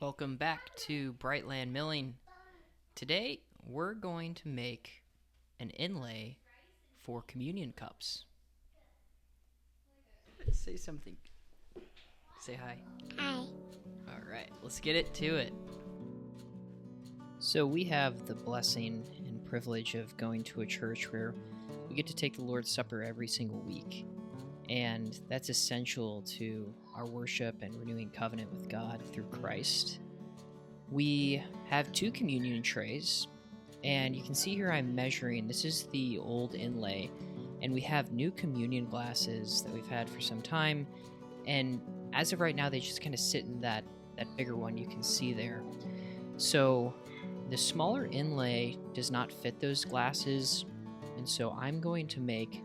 Welcome back to Brightland Milling. Today we're going to make an inlay for communion cups. Say something. Say hi. Hi. Alright, let's get it to it. So we have the blessing and privilege of going to a church where we get to take the Lord's Supper every single week. And that's essential to our worship and renewing covenant with God through Christ. We have two communion trays, and you can see here I'm measuring. This is the old inlay, and we have new communion glasses that we've had for some time, and as of right now, they just kind of sit in that bigger one you can see there. So the smaller inlay does not fit those glasses, and so I'm going to make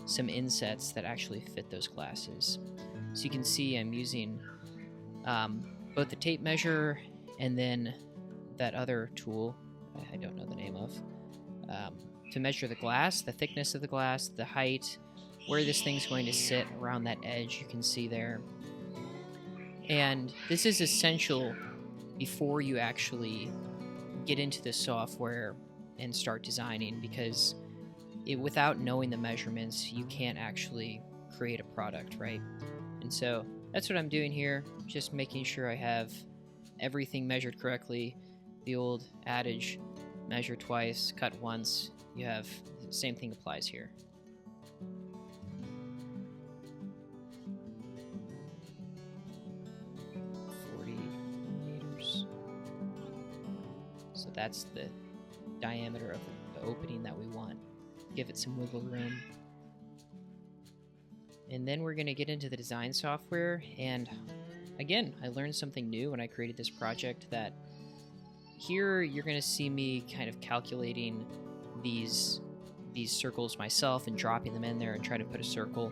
some insets that actually fit those glasses. So you can see I'm using both the tape measure and then that other tool, I don't know the name of, to measure the glass, the thickness of the glass, the height, where this thing's going to sit around that edge you can see there. And this is essential before you actually get into the software and start designing, because without knowing the measurements, you can't actually create a product, right? And so that's what I'm doing here, just making sure I have everything measured correctly. The old adage, measure twice, cut once. You have the same thing applies here. $40 So that's the diameter of the opening that we want. Give it some wiggle room. And then we're going to get into the design software, and again, I learned something new when I created this project, that here you're going to see me kind of calculating these circles myself and dropping them in there and try to put a circle.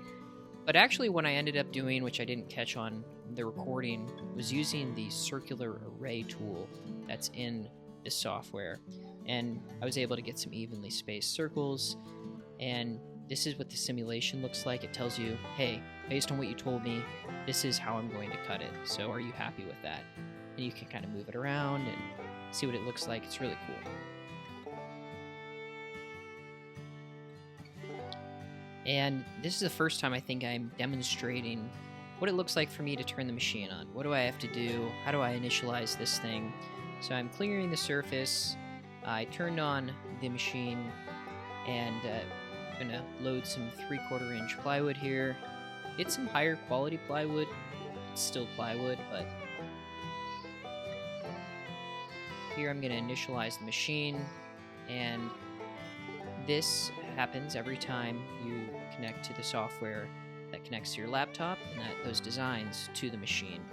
But actually what I ended up doing, which I didn't catch on the recording, was using the circular array tool that's in this software. And I was able to get some evenly spaced circles, and this is what the simulation looks like. It tells you, hey, based on what you told me, this is how I'm going to cut it. So are you happy with that? And you can kind of move it around and see what it looks like. It's really cool. And this is the first time I think I'm demonstrating what it looks like for me to turn the machine on. What do I have to do? How do I initialize this thing? So I'm clearing the surface. I turned on the machine, and I'm gonna load some 3/4 inch plywood here. It's some higher quality plywood. It's still plywood, but here I'm gonna initialize the machine, and this happens every time you connect to the software that connects to your laptop and those designs to the machine.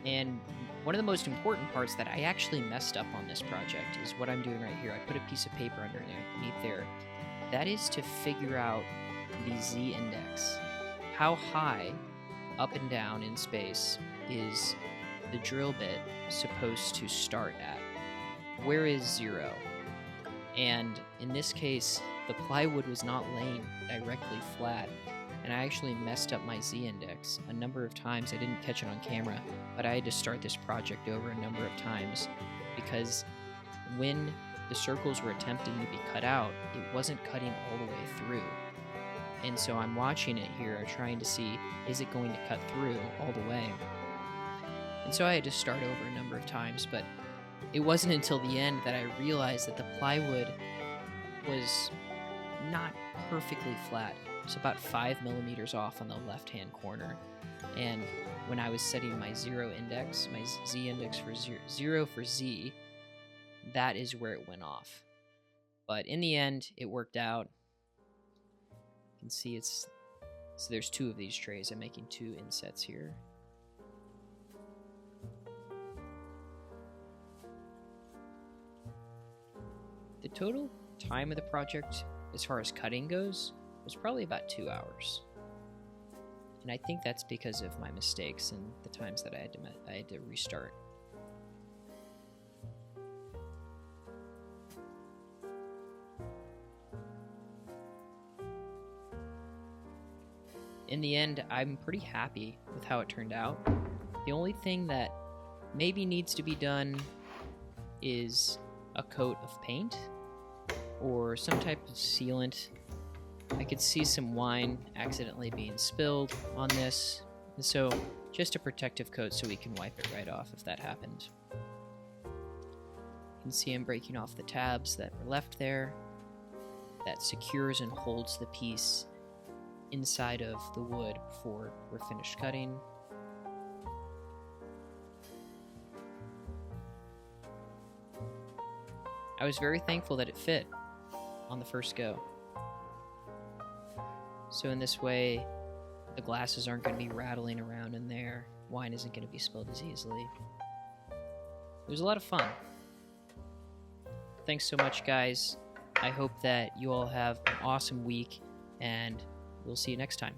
And one of the most important parts that I actually messed up on this project is what I'm doing right here. I put a piece of paper underneath there. That is to figure out the z-index. How high up and down in space is the drill bit supposed to start at? Where is 0? And in this case, the plywood was not laying directly flat, and I actually messed up my z-index a number of times. I didn't catch it on camera, but I had to start this project over a number of times, because when the circles were attempting to be cut out, it wasn't cutting all the way through. And so I'm watching it here, trying to see, is it going to cut through all the way? And so I had to start over a number of times, but it wasn't until the end that I realized that the plywood was not perfectly flat. It's about 5 millimeters off on the left-hand corner. And when I was setting my 0 index, my z-index for 0 for z, that is where it went off. But in the end, it worked out. You can see so there's 2 of these trays. I'm making 2 insets here. The total time of the project, as far as cutting goes, was probably about 2 hours. And I think that's because of my mistakes and the times that I had to restart. In the end, I'm pretty happy with how it turned out. The only thing that maybe needs to be done is a coat of paint or some type of sealant. I could see some wine accidentally being spilled on this, and so just a protective coat so we can wipe it right off if that happened. You can see I'm breaking off the tabs that were left there. That secures and holds the piece inside of the wood before we're finished cutting. I was very thankful that it fit on the first go. So in this way, the glasses aren't going to be rattling around in there. Wine isn't going to be spilled as easily. It was a lot of fun. Thanks so much, guys. I hope that you all have an awesome week, and we'll see you next time.